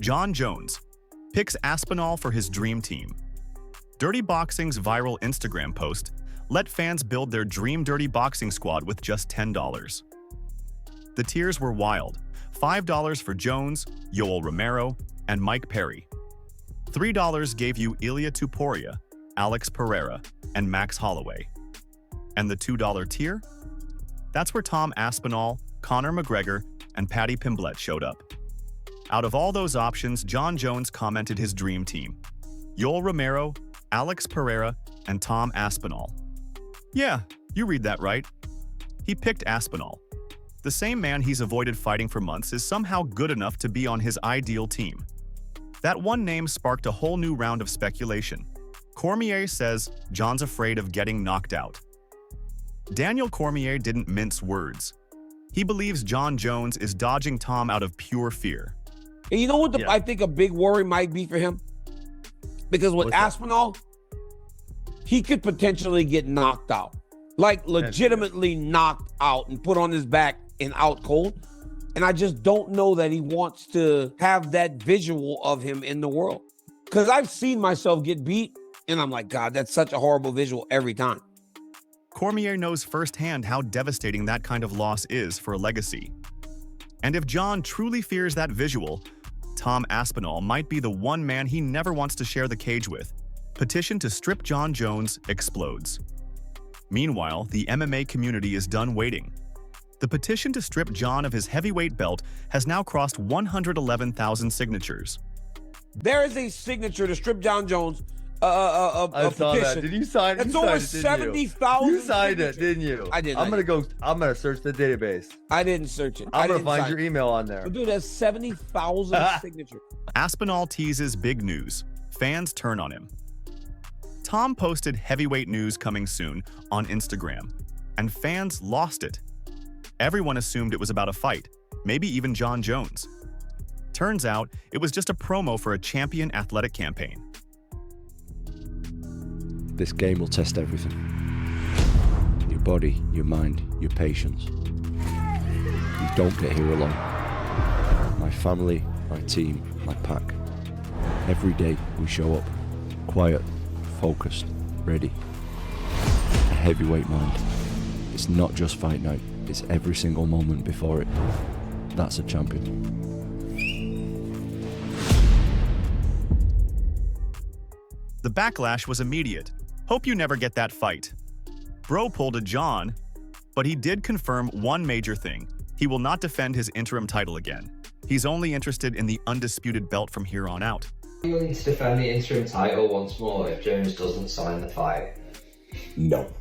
Jon Jones picks Aspinall for his dream team. Dirty Boxing's viral Instagram post let fans build their dream Dirty Boxing squad with just $10. The tiers were wild: $5 for Jones, Yoel Romero, and Mike Perry. $3 gave you Ilia Topuria, Alex Pereira, and Max Holloway. And the $2 tier? That's where Tom Aspinall, Conor McGregor, and Paddy Pimblett showed up. Out of all those options, Jon Jones commented his dream team: Yoel Romero, Alex Pereira, and Tom Aspinall. Yeah, you read that right. He picked Aspinall. The same man he's avoided fighting for months is somehow good enough to be on his ideal team. That one name sparked a whole new round of speculation. Cormier says Jon's afraid of getting knocked out. Daniel Cormier didn't mince words. He believes Jon Jones is dodging Tom out of pure fear. And you know what I think a big worry might be for him? Because with Aspinall, he could potentially get knocked out. Like legitimately knocked out and put on his back and out cold. And I just don't know that he wants to have that visual of him in the world. Because I've seen myself get beat and I'm like, God, that's such a horrible visual every time. Cormier knows firsthand how devastating that kind of loss is for a legacy. And if Jon truly fears that visual, Tom Aspinall might be the one man he never wants to share the cage with. Petition to strip Jon Jones explodes. Meanwhile, the MMA community is done waiting. The petition to strip Jon of his heavyweight belt has now crossed 111,000 signatures. There is a signature to strip Jon Jones I saw petition. that. Did you sign it? That's over 70,000. You signed it, didn't you? I did. I'm gonna search the database. I didn't search it. I'm gonna find your email on there. But dude, that's 70,000 signatures. Aspinall teases big news. Fans turn on him. Tom posted heavyweight news coming soon on Instagram, and fans lost it. Everyone assumed it was about a fight, maybe even Jon Jones. Turns out, it was just a promo for a champion athletic campaign. This game will test everything. Your body, your mind, your patience. You don't get here alone. My family, my team, my pack. Every day we show up, quiet, focused, ready. A heavyweight mind. It's not just fight night, it's every single moment before it. That's a champion. The backlash was immediate. Hope you never get that fight. Bro pulled a Jon, but he did confirm one major thing. He will not defend his interim title again. He's only interested in the undisputed belt from here on out. Are you willing to defend the interim title once more if Jones doesn't sign the fight? No.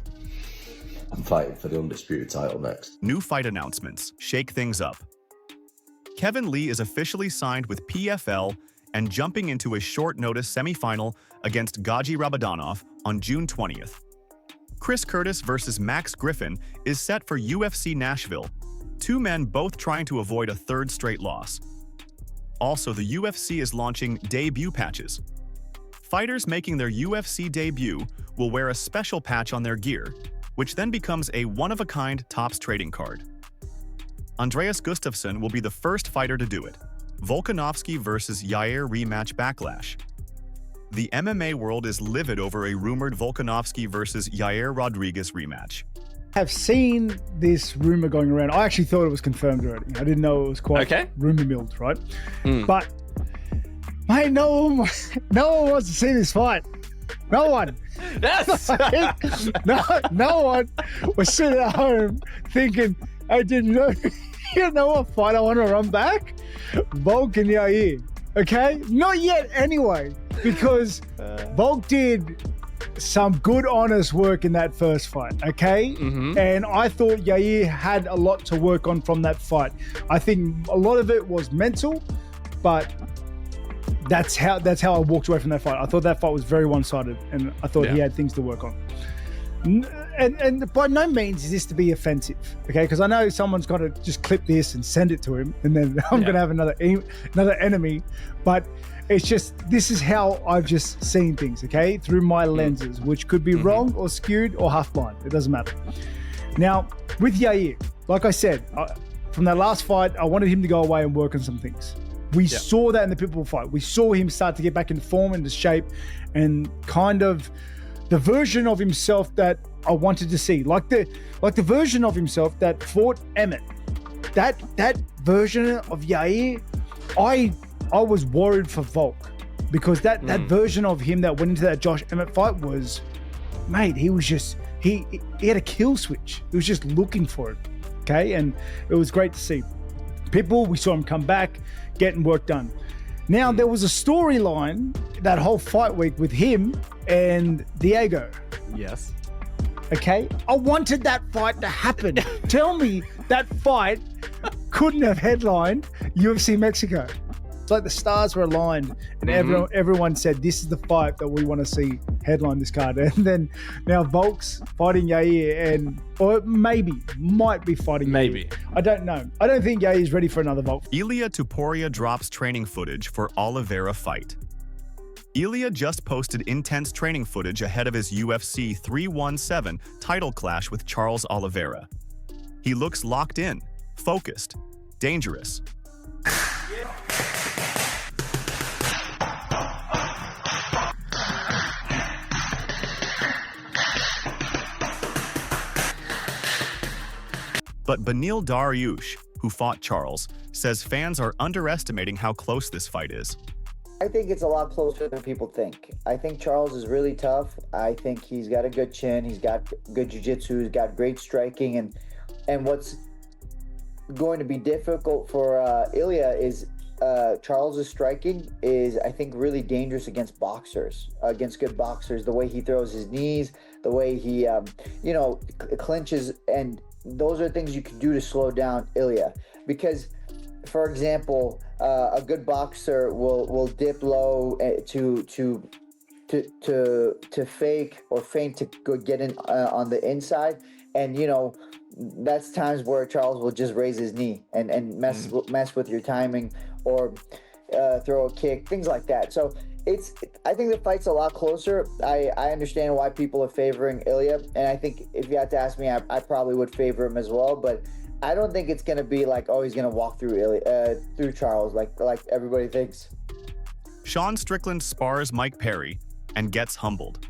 I'm fighting for the undisputed title next. New fight announcements shake things up. Kevin Lee is officially signed with PFL and jumping into a short-notice semi-final against Gaji Rabadanov on June 20th. Chris Curtis versus Max Griffin is set for UFC Nashville, two men both trying to avoid a third straight loss. Also, the UFC is launching debut patches. Fighters making their UFC debut will wear a special patch on their gear, which then becomes a one-of-a-kind Topps trading card. Andreas Gustafsson will be the first fighter to do it. Volkanovski versus Yair rematch backlash. The MMA world is livid over a rumored Volkanovski versus Yair Rodriguez rematch. I've seen this rumor going around. I actually thought it was confirmed already. I didn't know it was quite rumor milled, right? But mate, no one wants to see this fight. No one. That's no one was sitting at home thinking, I didn't know. You know what fight I want to run back? Volk and Yair. Okay? Not yet anyway, because Volk did some good, honest work in that first fight, okay? And I thought Yair had a lot to work on from that fight. I think a lot of it was mental, but that's how I walked away from that fight. I thought that fight was very one-sided, and I thought he had things to work on. And by no means is this to be offensive, okay? Because I know someone's got to just clip this and send it to him, and then I'm going to have another enemy. But it's just, this is how I've just seen things, okay? Through my lenses, which could be wrong or skewed or half blind. It doesn't matter. Now, with Yair, like I said, from that last fight, I wanted him to go away and work on some things. We saw that in the Pitbull fight. We saw him start to get back in form, into shape, and kind of the version of himself that I wanted to see. Like the version of himself that fought Emmett. That version of Yair, I was worried for Volk, because that version of him that went into that Josh Emmett fight was, mate, he was just, he had a kill switch. He was just looking for it. Okay. And it was great to see. Pitbull, we saw him come back, getting work done. Now, there was a storyline that whole fight week with him and Diego. Yes. Okay. I wanted that fight to happen. Tell me that fight couldn't have headlined UFC Mexico. It's like the stars were aligned, and everyone said, this is the fight that we want to see headline this card. And then now Volk's fighting Yair, or might be fighting Yair. I don't know. I don't think Yair's ready for another Volk. Ilia Topuria drops training footage for Oliveira fight. Ilia just posted intense training footage ahead of his UFC 317 title clash with Charles Oliveira. He looks locked in, focused, dangerous. But Beneil Dariush, who fought Charles, says fans are underestimating how close this fight is. I think it's a lot closer than people think. I think Charles is really tough. I think he's got a good chin. He's got good jiu-jitsu. He's got great striking. And what's going to be difficult for Ilia is Charles's striking is, I think, really dangerous against boxers, against good boxers. The way he throws his knees, the way he, clinches, and those are things you can do to slow down Ilia. Because, for example, a good boxer will dip low to fake or feint to go get in on the inside, and that's times where Charles will just raise his knee and mess with your timing, or throw a kick, things like that. So I think the fight's a lot closer. I understand why people are favoring Ilia, and I think if you had to ask me, I probably would favor him as well. But I don't think it's gonna be like, oh, he's gonna walk through through Charles like everybody thinks. Sean Strickland spars Mike Perry and gets humbled.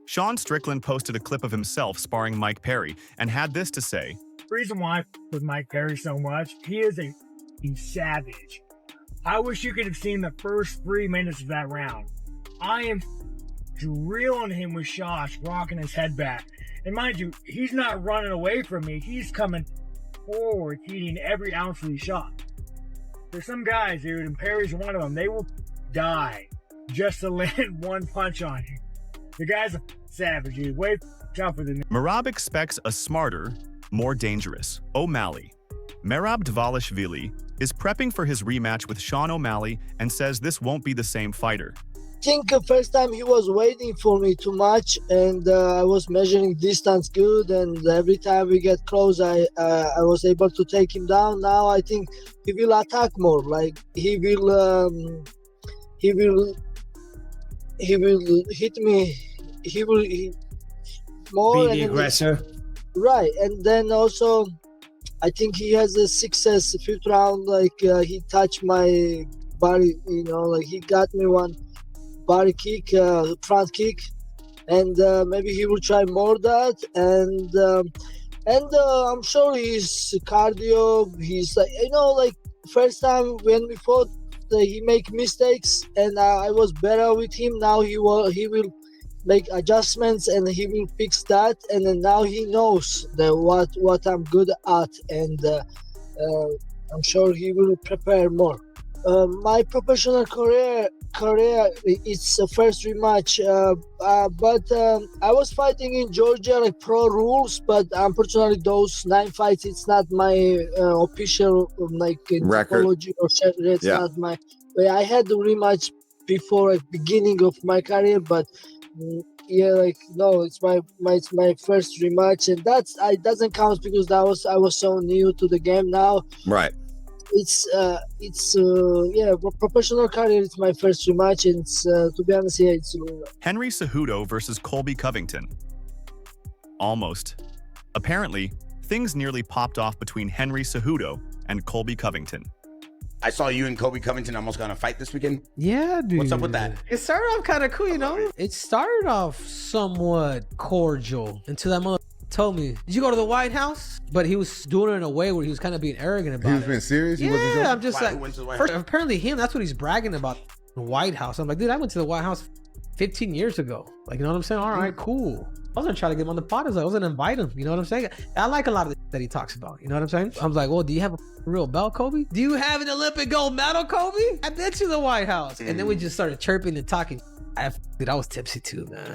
Sean Strickland posted a clip of himself sparring Mike Perry and had this to say. The reason why I with Mike Perry so much, he's savage. I wish you could have seen the first 3 minutes of that round. I am drilling him with shots, rocking his head back. And mind you, he's not running away from me. He's coming forward, eating every ounce of these shots. There's some guys, dude, and Perry's one of them. They will die just to land one punch on you. The guy's a savage. He's way tougher than me. Merab expects a smarter, more dangerous O'Malley. Merab Dvalishvili is prepping for his rematch with Sean O'Malley and says this won't be the same fighter. I think the first time he was waiting for me too much, and I was measuring distance good, and every time we get close, I was able to take him down. Now I think he will attack more. Like he will he will hit me. He will more. Be the aggressor. Right, and then also, I think he has a success fifth round. Like he touched my body, like he got me one body kick, front kick, and maybe he will try more that. And I'm sure his cardio. He's like first time when we fought, he make mistakes, and I was better with him. Now he will make adjustments and he will fix that, and then now he knows what I'm good at, and I'm sure he will prepare more. My professional career it's a first rematch, but I was fighting in Georgia like pro rules, but unfortunately those 9 fights, it's not my official record or it's not my. I had the rematch before beginning of my career, but no, it's my first rematch, and it doesn't count because I was so new to the game now. Right. It's professional career. It's my first rematch, and to be honest, it's Henry Cejudo versus Colby Covington. Almost. Apparently, things nearly popped off between Henry Cejudo and Colby Covington. I saw you and Kobe Covington almost gonna fight this weekend. Yeah, dude. What's up with that? It started off kind of cool, It started off somewhat cordial until that mother told me, "Did you go to the White House?" But he was doing it in a way where he was kind of being arrogant about it. He was being serious? Yeah, I'm just first, apparently him, that's what he's bragging about, the White House. I'm like, dude, I went to the White House 15 years ago. Like, you know what I'm saying? All right, cool. I was gonna try to get him on the pod. I was gonna invite him. You know what I'm saying? I like a lot of the that he talks about. You know what I'm saying? I'm like, well, do you have a real belt, Kobe? Do you have an Olympic gold medal, Kobe? I bet you the White House. And then we just started chirping and talking. I was tipsy too, man.